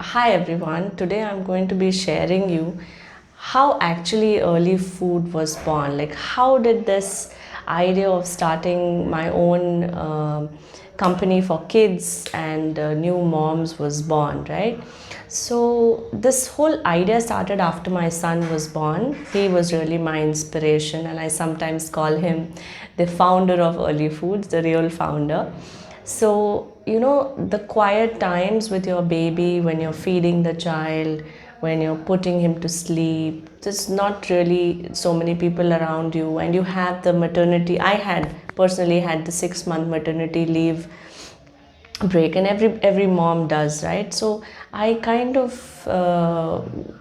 Hi everyone, today I'm going to be sharing you how actually early food was born. Like, how did this idea of starting my own company for kids and new moms was born, right? So, this whole idea started after my son was born. He was really my inspiration, and I sometimes call him the founder of early foods, the real founder. So, the quiet times with your baby when you're feeding the child, when you're putting him to sleep, there's not really so many people around you, and you have the maternity. I had personally had the 6 month maternity leave break, and every mom does, right? So I kind of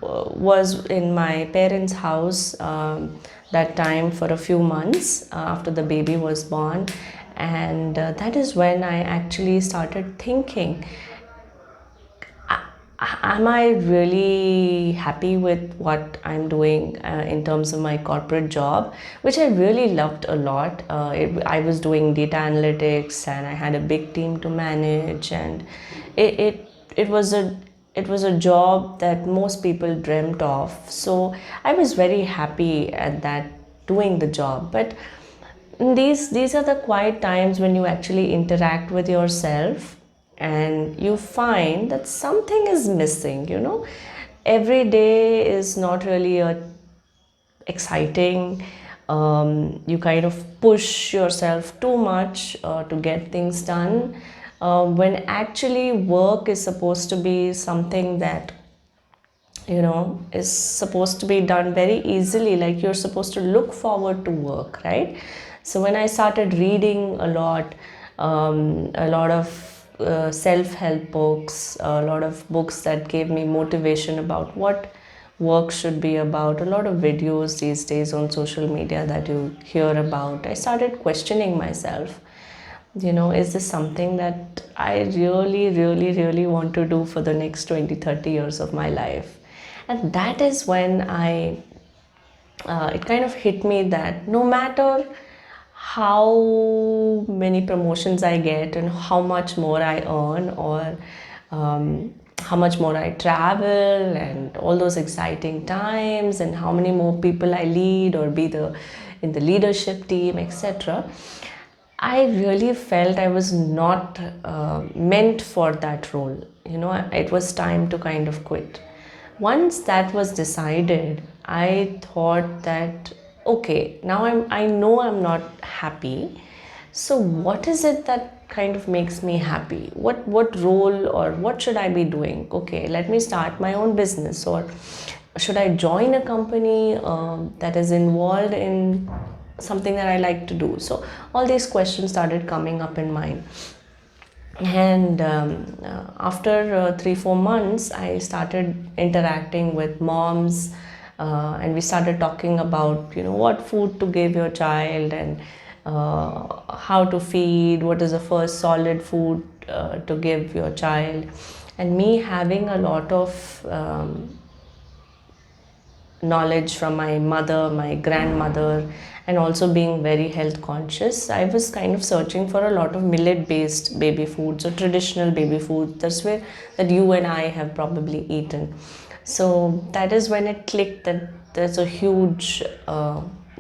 was in my parents house that time for a few months after the baby was born, and that is when I actually started thinking, am I really happy with what I'm doing in terms of my corporate job, which I really loved a lot. I was doing data analytics, and I had a big team to manage, and it it, it was a job that most people dreamt of. So I was very happy at that, doing the job. But these are the quiet times when you actually interact with yourself, and you find that something is missing. Every day is not really a exciting. You kind of push yourself too much to get things done, when actually work is supposed to be something that is supposed to be done very easily. Like, you're supposed to look forward to work, right? So when I started reading a lot of self-help books, a lot of books that gave me motivation about what work should be about, a lot of videos these days on social media that you hear about, I started questioning myself. Is this something that I really, really, really want to do for the next 20, 30 years of my life? And that is when it kind of hit me that no matter how many promotions I get and how much more I earn, or how much more I travel, and all those exciting times, and how many more people I lead or be in the leadership team, etc., I really felt I was not meant for that role. It was time to kind of quit. Once that was decided, I thought that, okay, now I know I'm not happy. So what is it that kind of makes me happy? What role or what should I be doing? Okay, let me start my own business, or should I join a company that is involved in something that I like to do? So all these questions started coming up in mind. And after 3 4 months, I started interacting with moms, and we started talking about what food to give your child, and how to feed, what is the first solid food to give your child. And me having a lot of knowledge from my mother, my grandmother, and also being very health conscious, I was kind of searching for a lot of millet based baby foods, or traditional baby foods. That's where that you and I have probably eaten. So that is when it clicked that there's a huge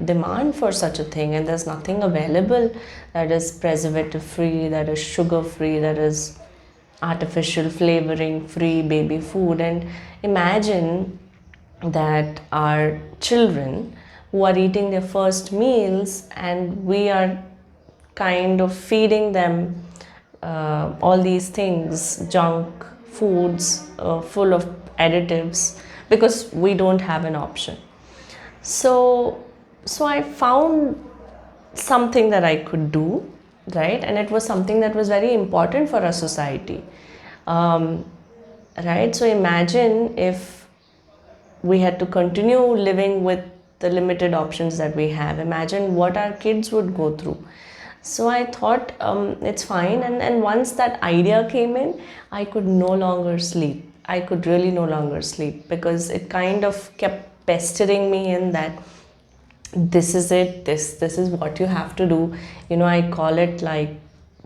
demand for such a thing, and there's nothing available that is preservative free, that is sugar free, that is artificial flavoring free baby food. And imagine that our children who are eating their first meals, and we are kind of feeding them all these things, junk foods full of additives, because we don't have an option. So so I found something that I could do, right? And it was something that was very important for our society, um, right? So imagine if we had to continue living with the limited options that we have. Imagine what our kids would go through. So I thought, it's fine. And once that idea came in, I could no longer sleep. I could really no longer sleep, because it kind of kept pestering me in that this is it, this is what you have to do. I call it like,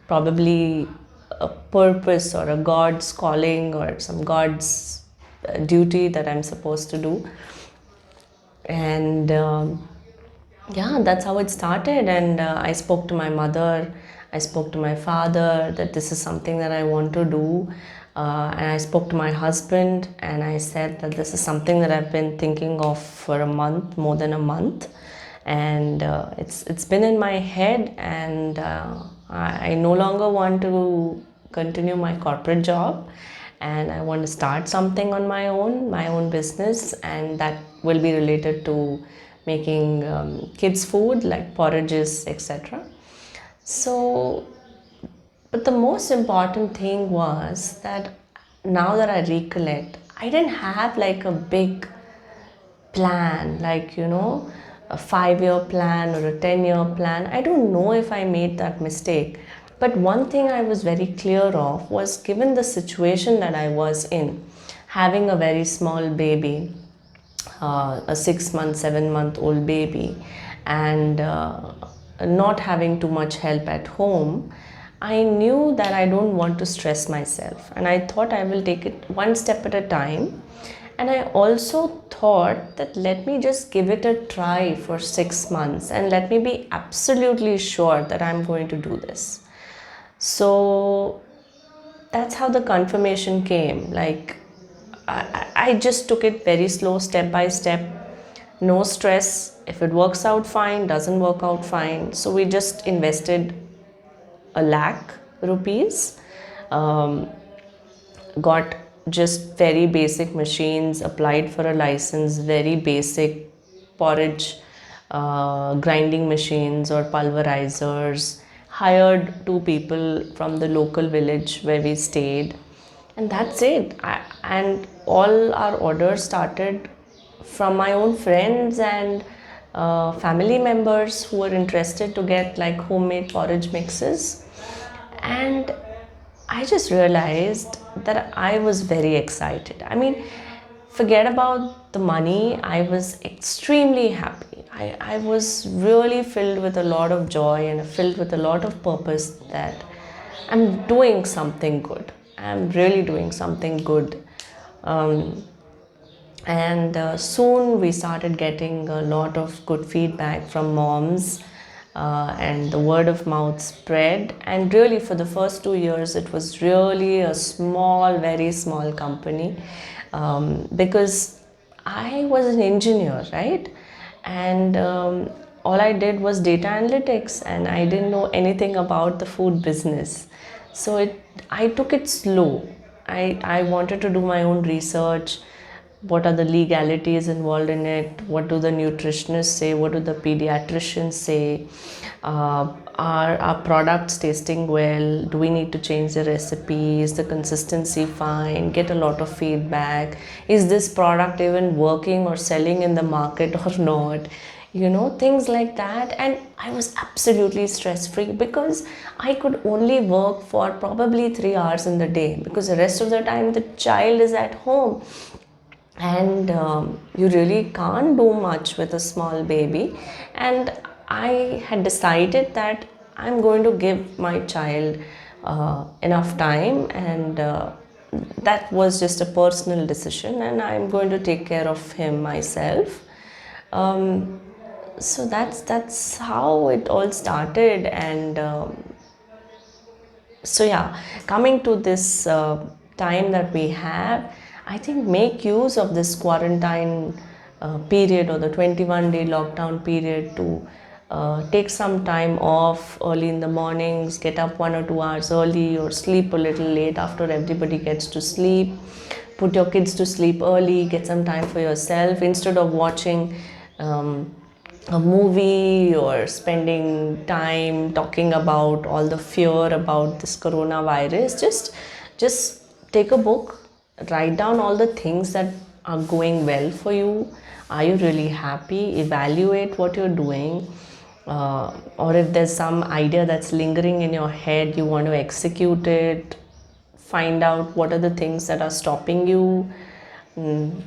probably a purpose or a God's calling or some God's duty that I'm supposed to do. And yeah, that's how it started. And I spoke to my mother, I spoke to my father that this is something that I want to do. And I spoke to my husband and I said that this is something that I've been thinking of for a month, more than a month. And it's been in my head, and I no longer want to continue my corporate job, and I want to start something on my own business, and that will be related to making kids food like porridges, etc. So, but the most important thing was that now that I recollect, I didn't have like a big plan, like, a 5 year plan or a 10-year plan. I don't know if I made that mistake. But one thing I was very clear of was, given the situation that I was in, having a very small baby, a 6 month, 7 month old baby, and not having too much help at home, I knew that I don't want to stress myself. And I thought I will take it one step at a time. And I also thought that let me just give it a try for 6 months and let me be absolutely sure that I'm going to do this. So that's how the confirmation came. Like, I just took it very slow, step by step, no stress. If it works out fine, doesn't work out fine. So we just invested a lakh rupees, um, got just very basic machines, applied for a license, very basic porridge grinding machines or pulverizers, hired two people from the local village where we stayed, and that's it. And all our orders started from my own friends and family members who were interested to get like homemade porridge mixes. And I just realized that I was very excited. I mean, forget about the money, I was extremely happy. I was really filled with a lot of joy and filled with a lot of purpose that I'm doing something good. I'm really doing something good. Um, and soon we started getting a lot of good feedback from moms, and the word of mouth spread. And really, for the first 2 years, it was really a small, very small company, because I was an engineer, right? And all I did was data analytics, and I didn't know anything about the food business. So I took it slow. I wanted to do my own research. What are the legalities involved in it? What do the nutritionists say? What do the pediatricians say? Are our products tasting well? Do we need to change the recipe? Is the consistency fine? Get a lot of feedback. Is this product even working or selling in the market or not? Things like that. And I was absolutely stress free because I could only work for probably 3 hours in the day, because the rest of the time the child is at home, and you really can't do much with a small baby. And I had decided that I'm going to give my child enough time, and that was just a personal decision, and I'm going to take care of him myself. um, so that's how it all started. And so yeah, coming to this time that we have, I think make use of this quarantine period, or the 21-day lockdown period, to take some time off early in the mornings, get up 1 or 2 hours early, or sleep a little late after everybody gets to sleep. Put your kids to sleep early, get some time for yourself instead of watching a movie or spending time talking about all the fear about this coronavirus. Just take a book, write down all the things that are going well for you. Are you really happy? Evaluate what you're doing. Or if there's some idea that's lingering in your head, you want to execute it, find out what are the things that are stopping you. Mm,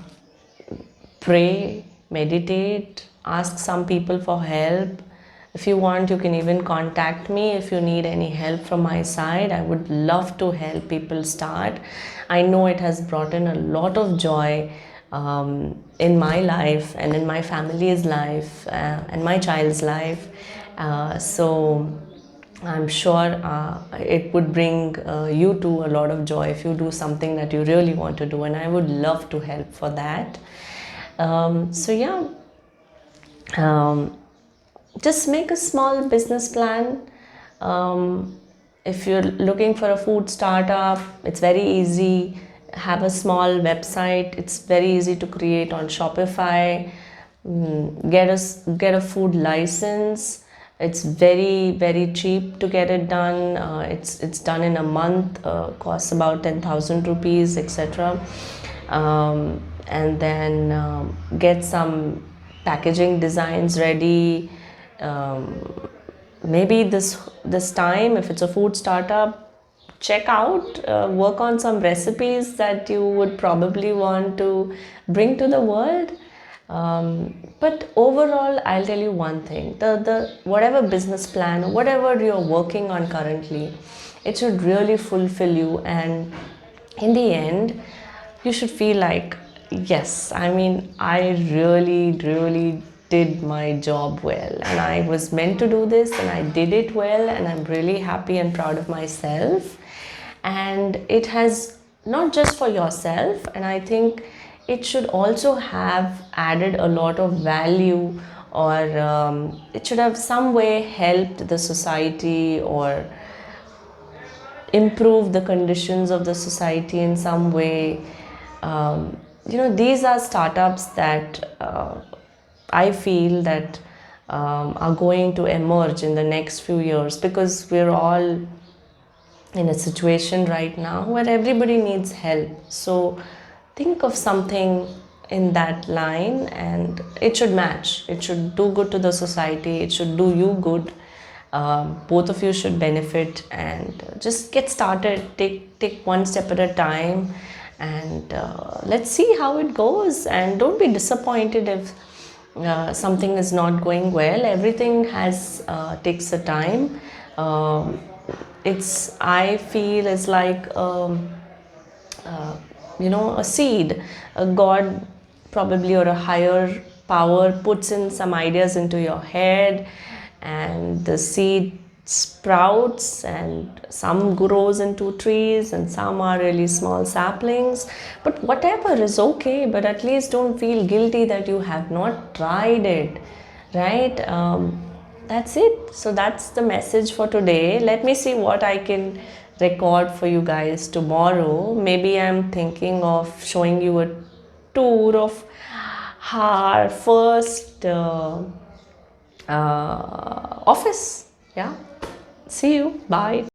Pray, meditate, ask some people for help, If you want, you can even contact me if you need any help from my side. I would love to help people start. I know it has brought in a lot of joy in my life and in my family's life and my child's life. So I'm sure it would bring you to a lot of joy if you do something that you really want to do, and I would love to help for that. So yeah, um, just make a small business plan. Um, if you're looking for a food startup, it's very easy. Have a small website. It's very easy to create on Shopify. Get a food license. It's very cheap to get it done. It's done in a month. Costs about 10,000 rupees, etc. And then get some packaging designs ready. Maybe this time, if it's a food startup, check out, work on some recipes that you would probably want to bring to the world. But overall, I'll tell you one thing: the whatever business plan, whatever you're working on currently, it should really fulfill you, and in the end, you should feel like, yes, I mean, I really did my job well, and I was meant to do this, and I did it well, and I'm really happy and proud of myself. And it has not just for yourself, and I think it should also have added a lot of value, or it should have some way helped the society, or improve the conditions of the society in some way. These are startups that I feel that are going to emerge in the next few years, because we're all in a situation right now where everybody needs help. So think of something in that line, and it should match. It should do good to the society. It should do you good. Both of you should benefit, and just get started. Take one step at a time, and let's see how it goes. And don't be disappointed if something is not going well. Everything has takes a time. It's I feel it's like uh, a seed. A god probably, or a higher power, puts in some ideas into your head, and the seed sprouts, and some grows into trees, and some are really small saplings. But whatever is okay, but at least don't feel guilty that you have not tried it, right? That's it. So that's the message for today. Let me see what I can record for you guys tomorrow. Maybe I'm thinking of showing you a tour of our first office. Yeah. See you. Bye.